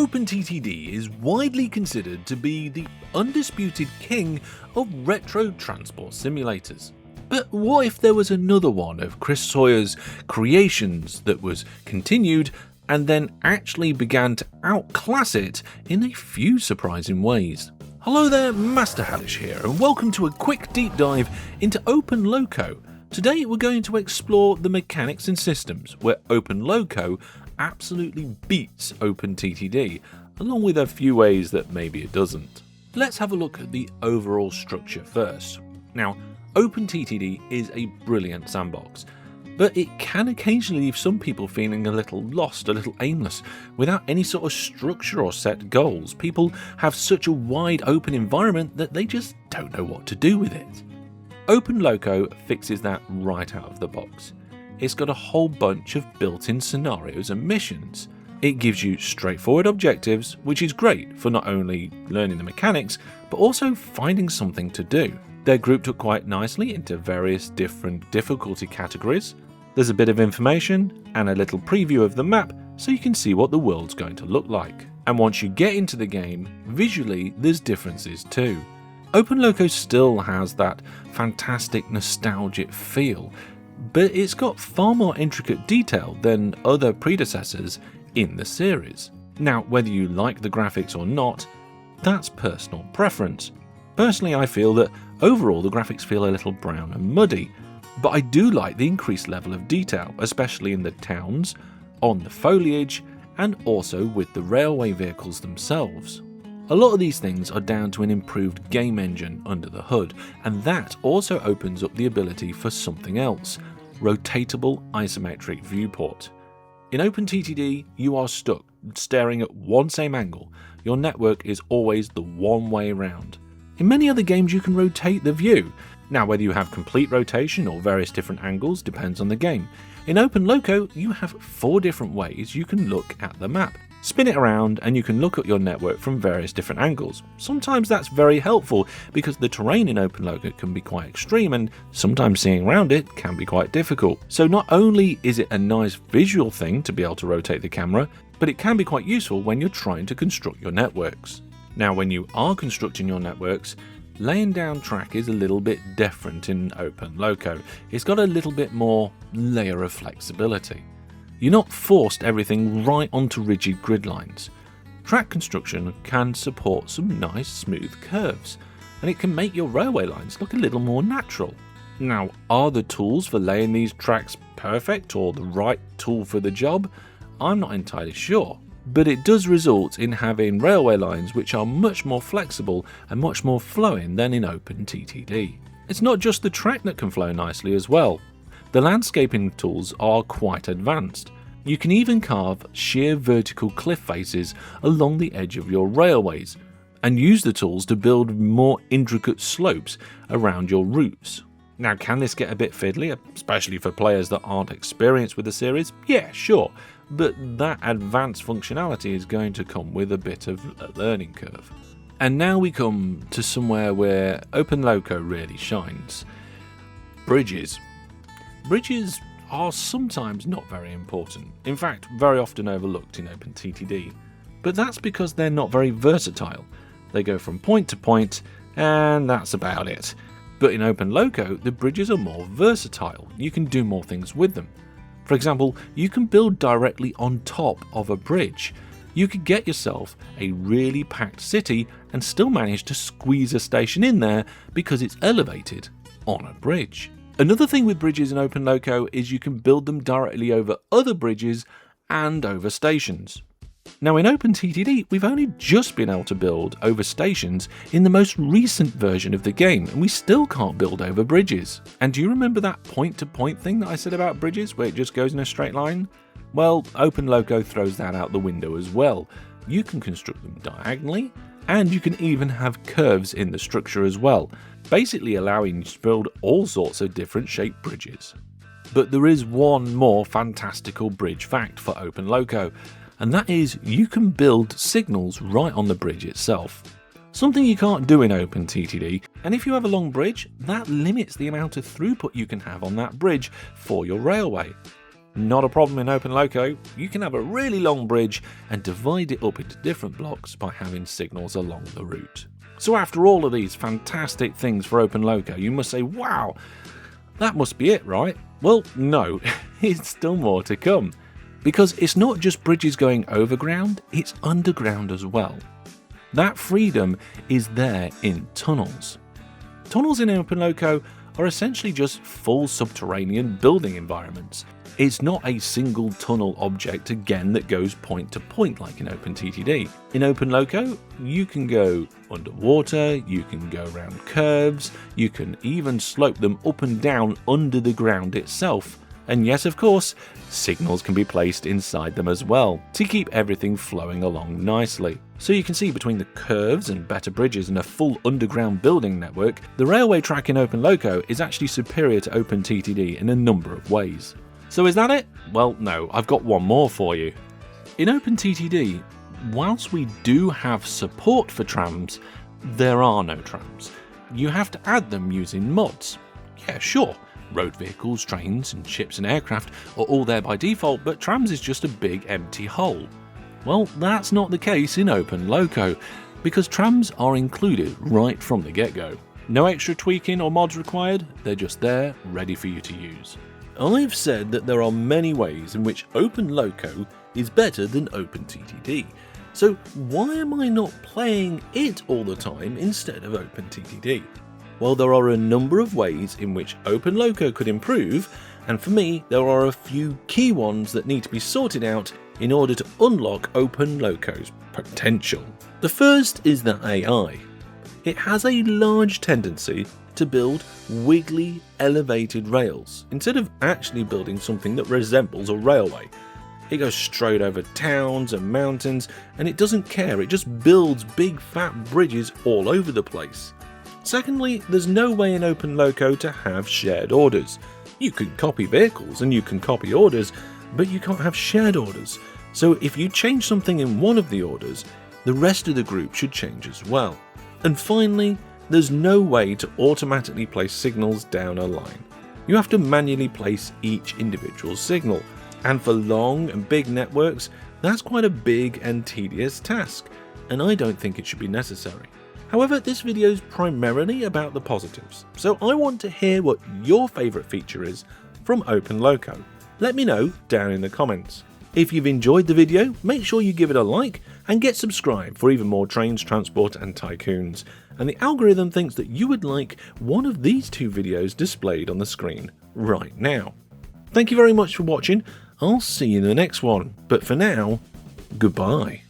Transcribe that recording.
OpenTTD is widely considered to be the undisputed king of retro transport simulators. But what if there was another one of Chris Sawyer's creations that was continued and then actually began to outclass it in a few surprising ways? Hello there, Master Hellish here, and welcome to a quick deep dive into OpenLoco. Today we're going to explore the mechanics and systems where OpenLoco absolutely beats OpenTTD, along with a few ways that maybe it doesn't. Let's have a look at the overall structure first. Now, OpenTTD is a brilliant sandbox, but it can occasionally leave some people feeling a little lost, a little aimless, without any sort of structure or set goals. People have such a wide open environment that they just don't know what to do with it. OpenLoco fixes that right out of the box. It's got a whole bunch of built-in scenarios and missions. It gives you straightforward objectives, which is great for not only learning the mechanics, but also finding something to do. They're grouped up quite nicely into various different difficulty categories. There's a bit of information and a little preview of the map so you can see what the world's going to look like. And once you get into the game, visually there's differences too. OpenLoco still has that fantastic nostalgic feel, but it's got far more intricate detail than other predecessors in the series. Now, whether you like the graphics or not, that's personal preference. Personally, I feel that overall the graphics feel a little brown and muddy, but I do like the increased level of detail, especially in the towns, on the foliage, and also with the railway vehicles themselves. A lot of these things are down to an improved game engine under the hood, and that also opens up the ability for something else: rotatable isometric viewport. In OpenTTD, you are stuck staring at one same angle. Your network is always the one way round. In many other games you can rotate the view. Now, whether you have complete rotation or various different angles depends on the game. In OpenLoco, you have 4 different ways you can look at the map. Spin it around and you can look at your network from various different angles. Sometimes that's very helpful because the terrain in OpenLoco can be quite extreme and sometimes seeing around it can be quite difficult. So not only is it a nice visual thing to be able to rotate the camera, but it can be quite useful when you're trying to construct your networks. Now, when you are constructing your networks, laying down track is a little bit different in OpenLoco. It's got a little bit more layer of flexibility. You're not forced everything right onto rigid grid lines. Track construction can support some nice smooth curves, and it can make your railway lines look a little more natural. Now, are the tools for laying these tracks perfect or the right tool for the job? I'm not entirely sure, but it does result in having railway lines which are much more flexible and much more flowing than in OpenTTD. It's not just the track that can flow nicely as well. The landscaping tools are quite advanced. You can even carve sheer vertical cliff faces along the edge of your railways, and use the tools to build more intricate slopes around your routes. Now, can this get a bit fiddly, especially for players that aren't experienced with the series? Yeah, sure, but that advanced functionality is going to come with a bit of a learning curve. And now we come to somewhere where OpenLoco really shines: bridges. Bridges are sometimes not very important, in fact very often overlooked in OpenTTD, but that's because they're not very versatile. They go from point to point and that's about it. But in OpenLoco, the bridges are more versatile. You can do more things with them. For example, you can build directly on top of a bridge. You could get yourself a really packed city and still manage to squeeze a station in there because it's elevated on a bridge. Another thing with bridges in OpenLoco is you can build them directly over other bridges and over stations. Now, in OpenTTD, we've only just been able to build over stations in the most recent version of the game, and we still can't build over bridges. And do you remember that point-to-point thing that I said about bridges, where it just goes in a straight line? Well, OpenLoco throws that out the window as well. You can construct them diagonally, and you can even have curves in the structure as well, basically allowing you to build all sorts of different shaped bridges. But there is one more fantastical bridge fact for OpenLoco, and that is you can build signals right on the bridge itself. Something you can't do in OpenTTD, and if you have a long bridge, that limits the amount of throughput you can have on that bridge for your railway. Not a problem in OpenLoco. You can have a really long bridge and divide it up into different blocks by having signals along the route. So after all of these fantastic things for OpenLoco, you must say, wow, that must be it, right? Well, no, it's still more to come. Because it's not just bridges going overground, it's underground as well. That freedom is there in tunnels. Tunnels in OpenLoco are essentially just full subterranean building environments. It's not a single tunnel object again that goes point to point like in OpenTTD. In OpenLoco, you can go underwater, you can go around curves, you can even slope them up and down under the ground itself. And yes, of course, signals can be placed inside them as well to keep everything flowing along nicely. So you can see between the curves and better bridges and a full underground building network, the railway track in OpenLoco is actually superior to OpenTTD in a number of ways. So is that it? Well, no, I've got one more for you. In OpenTTD, whilst we do have support for trams, there are no trams. You have to add them using mods. Yeah, sure. Road vehicles, trains, and ships and aircraft are all there by default, but trams is just a big empty hole. Well, that's not the case in OpenLoco, because trams are included right from the get-go. No extra tweaking or mods required, they're just there, ready for you to use. I've said that there are many ways in which OpenLoco is better than OpenTTD, so why am I not playing it all the time instead of OpenTTD? Well, there are a number of ways in which OpenLoco could improve, and for me, there are a few key ones that need to be sorted out in order to unlock OpenLoco's potential. The first is the AI. It has a large tendency to build wiggly, elevated rails, instead of actually building something that resembles a railway. It goes straight over towns and mountains, and it doesn't care, it just builds big fat bridges all over the place. Secondly, there's no way in OpenLoco to have shared orders. You can copy vehicles and you can copy orders, but you can't have shared orders. So if you change something in one of the orders, the rest of the group should change as well. And finally, there's no way to automatically place signals down a line. You have to manually place each individual signal, and for long and big networks, that's quite a big and tedious task, and I don't think it should be necessary. However, this video is primarily about the positives, so I want to hear what your favourite feature is from OpenLoco. Let me know down in the comments. If you've enjoyed the video, make sure you give it a like and get subscribed for even more trains, transport and tycoons. And the algorithm thinks that you would like one of these two videos displayed on the screen right now. Thank you very much for watching. I'll see you in the next one, but for now, goodbye.